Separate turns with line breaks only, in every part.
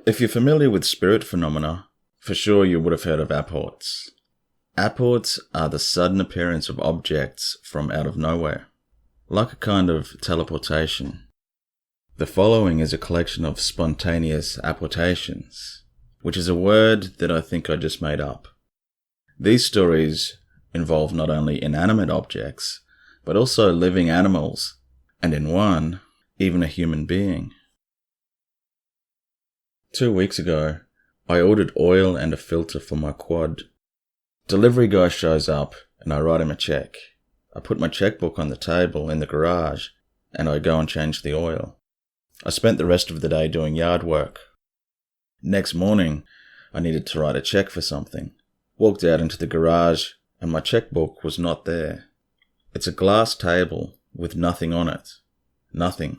If you're familiar with spirit phenomena, for sure you would have heard of apports. Apports are the sudden appearance of objects from out of nowhere, like a kind of teleportation. The following is a collection of spontaneous apportations, which is a word that I think I just made up. These stories involve not only inanimate objects, but also living animals, and in one, even a human being. 2 weeks ago, I ordered oil and a filter for my quad. Delivery guy shows up and I write him a check. I put my checkbook on the table in the garage and I go and change the oil. I spent the rest of the day doing yard work. Next morning, I needed to write a check for something. Walked out into the garage and my checkbook was not there. It's a glass table with nothing on it. Nothing.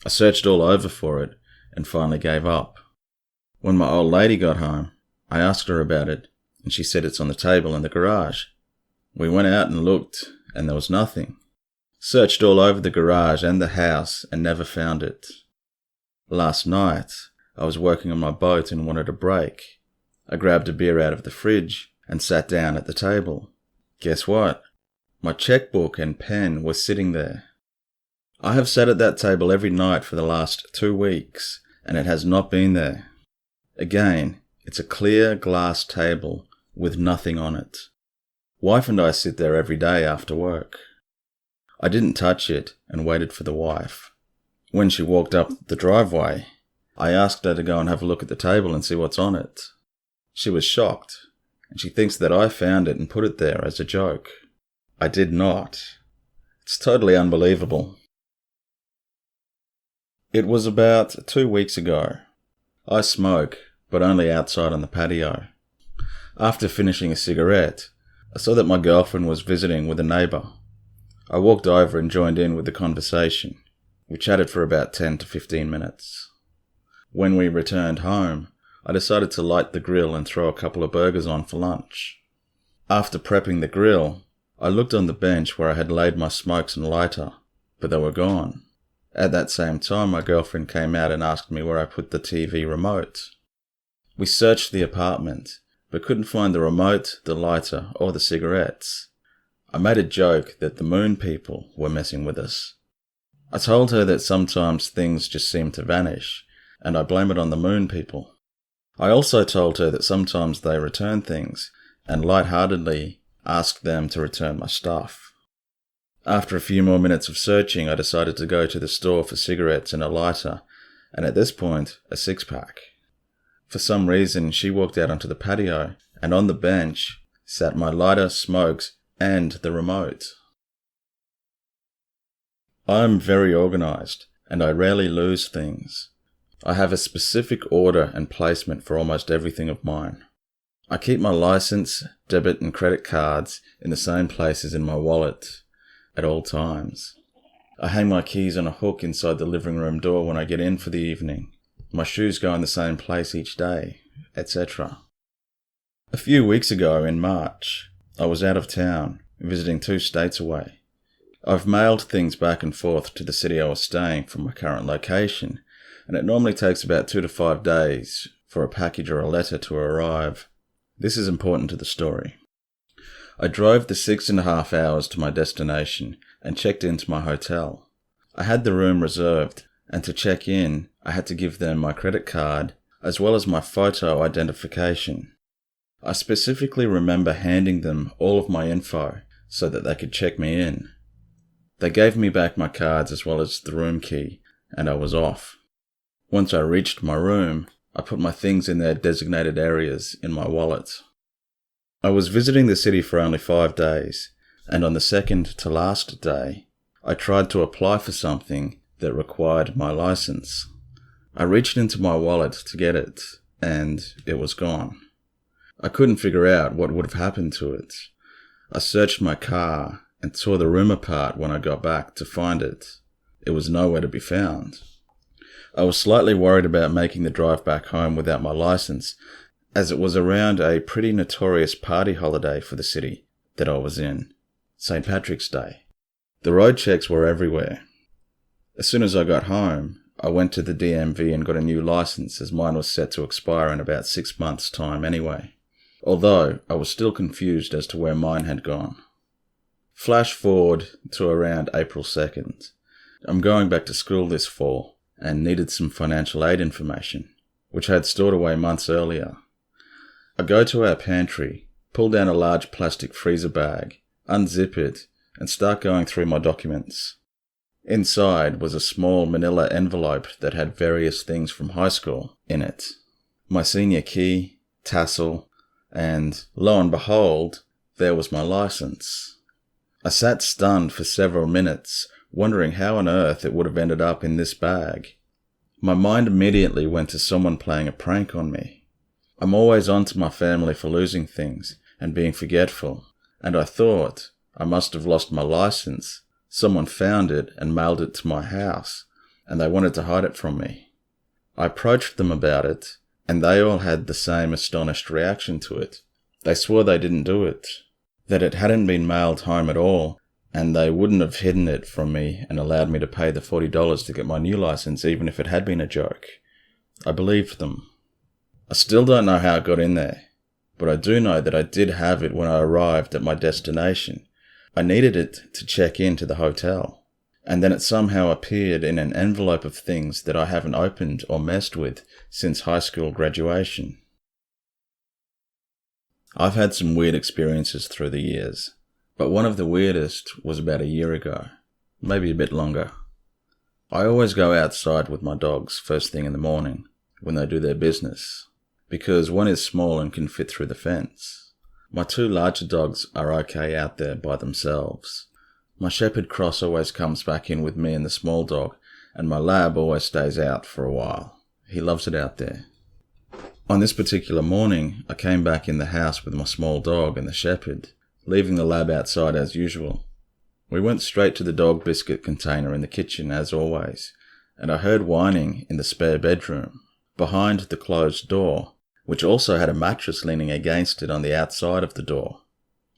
I searched all over for it and finally gave up. When my old lady got home, I asked her about it and she said it's on the table in the garage. We went out and looked and there was nothing. Searched all over the garage and the house and never found it. Last night, I was working on my boat and wanted a break. I grabbed a beer out of the fridge and sat down at the table. Guess what? My checkbook and pen were sitting there. I have sat at that table every night for the last 2 weeks, and it has not been there. Again, it's a clear glass table with nothing on it. Wife and I sit there every day after work. I didn't touch it and waited for the wife. When she walked up the driveway, I asked her to go and have a look at the table and see what's on it. She was shocked, and she thinks that I found it and put it there as a joke. I did not. It's totally unbelievable. It was about 2 weeks ago. I smoke, but only outside on the patio. After finishing a cigarette, I saw that my girlfriend was visiting with a neighbour. I walked over and joined in with the conversation. We chatted for about 10 to 15 minutes. When we returned home, I decided to light the grill and throw a couple of burgers on for lunch. After prepping the grill, I looked on the bench where I had laid my smokes and lighter, but they were gone. At that same time, my girlfriend came out and asked me where I put the TV remote. We searched the apartment, but couldn't find the remote, the lighter, or the cigarettes. I made a joke that the moon people were messing with us. I told her that sometimes things just seem to vanish, and I blame it on the moon people. I also told her that sometimes they return things, and lightheartedly asked them to return my stuff. After a few more minutes of searching, I decided to go to the store for cigarettes and a lighter, and at this point, a 6-pack. For some reason, she walked out onto the patio, and on the bench sat my lighter, smokes, and the remote. I'm very organised, and I rarely lose things. I have a specific order and placement for almost everything of mine. I keep my license, debit and credit cards in the same places in my wallet at all times. I hang my keys on a hook inside the living room door when I get in for the evening. My shoes go in the same place each day, etc. A few weeks ago in March, I was out of town, visiting 2 states away. I've mailed things back and forth to the city I was staying from my current location, and it normally takes about 2 to 5 days for a package or a letter to arrive. This is important to the story. I drove the 6.5 hours to my destination and checked into my hotel. I had the room reserved, and to check in, I had to give them my credit card as well as my photo identification. I specifically remember handing them all of my info so that they could check me in. They gave me back my cards as well as the room key, and I was off. Once I reached my room, I put my things in their designated areas in my wallet. I was visiting the city for only 5 days, and on the second to last day, I tried to apply for something that required my license. I reached into my wallet to get it, and it was gone. I couldn't figure out what would have happened to it. I searched my car and tore the room apart when I got back to find it. It was nowhere to be found. I was slightly worried about making the drive back home without my license, as it was around a pretty notorious party holiday for the city that I was in, St. Patrick's Day. The road checks were everywhere. As soon as I got home, I went to the DMV and got a new license, as mine was set to expire in about 6 months' time anyway. Although I was still confused as to where mine had gone. Flash forward to around April 2nd. I'm going back to school this fall and needed some financial aid information, which I had stored away months earlier. I go to our pantry, pull down a large plastic freezer bag, unzip it, and start going through my documents. Inside was a small manila envelope that had various things from high school in it. My senior key, tassel, and, lo and behold, there was my license. I sat stunned for several minutes, wondering how on earth it would have ended up in this bag. My mind immediately went to someone playing a prank on me. I'm always on to my family for losing things and being forgetful, and I thought I must have lost my license. Someone found it and mailed it to my house, and they wanted to hide it from me. I approached them about it, and they all had the same astonished reaction to it. They swore they didn't do it, that it hadn't been mailed home at all, and they wouldn't have hidden it from me and allowed me to pay the $40 to get my new license even if it had been a joke. I believed them. I still don't know how it got in there, but I do know that I did have it when I arrived at my destination. I needed it to check into the hotel, and then it somehow appeared in an envelope of things that I haven't opened or messed with since high school graduation. I've had some weird experiences through the years, but one of the weirdest was about a year ago, maybe a bit longer. I always go outside with my dogs first thing in the morning when they do their business, because one is small and can fit through the fence. My two larger dogs are okay out there by themselves. My shepherd cross always comes back in with me and the small dog, and my lab always stays out for a while. He loves it out there. On this particular morning, I came back in the house with my small dog and the shepherd, leaving the lab outside as usual. We went straight to the dog biscuit container in the kitchen as always, and I heard whining in the spare bedroom, behind the closed door, which also had a mattress leaning against it on the outside of the door.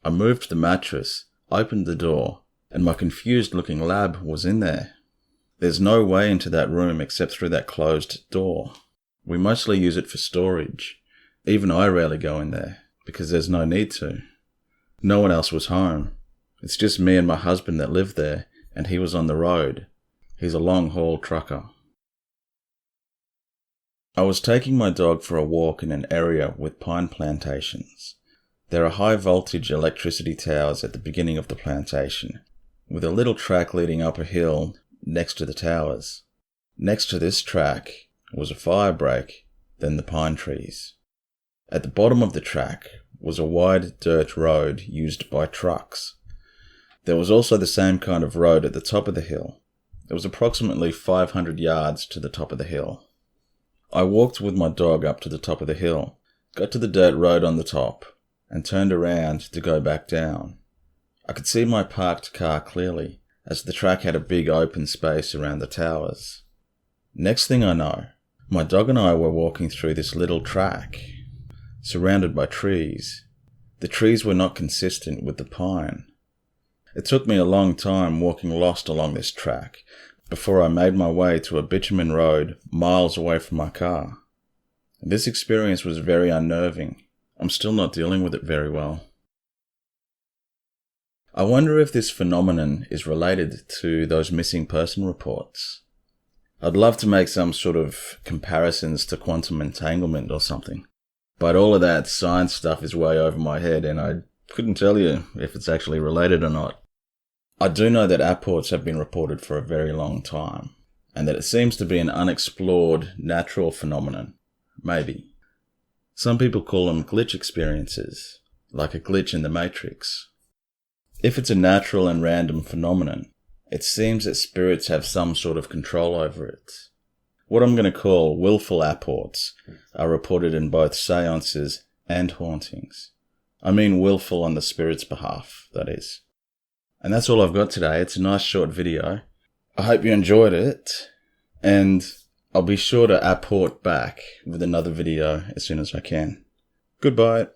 I moved the mattress, opened the door, and my confused-looking lab was in there. There's no way into that room except through that closed door. We mostly use it for storage. Even I rarely go in there, because there's no need to. No one else was home. It's just me and my husband that live there, and he was on the road. He's a long-haul trucker. I was taking my dog for a walk in an area with pine plantations. There are high-voltage electricity towers at the beginning of the plantation, with a little track leading up a hill next to the towers. Next to this track was a fire break, then the pine trees. At the bottom of the track was a wide dirt road used by trucks. There was also the same kind of road at the top of the hill. It was approximately 500 yards to the top of the hill. I walked with my dog up to the top of the hill, got to the dirt road on the top, and turned around to go back down. I could see my parked car clearly, as the track had a big open space around the towers. Next thing I know, my dog and I were walking through this little track, surrounded by trees. The trees were not consistent with the pine. It took me a long time walking lost along this track, before I made my way to a bitumen road miles away from my car. This experience was very unnerving. I'm still not dealing with it very well. I wonder if this phenomenon is related to those missing person reports. I'd love to make some sort of comparisons to quantum entanglement or something, but all of that science stuff is way over my head and I couldn't tell you if it's actually related or not. I do know that apports have been reported for a very long time, and that it seems to be an unexplored natural phenomenon. Maybe. Some people call them glitch experiences, like a glitch in the Matrix. If it's a natural and random phenomenon, it seems that spirits have some sort of control over it. What I'm going to call willful apports are reported in both seances and hauntings. I mean willful on the spirit's behalf, that is. And that's all I've got today. It's a nice short video. I hope you enjoyed it, and I'll be sure to apport back with another video as soon as I can. Goodbye.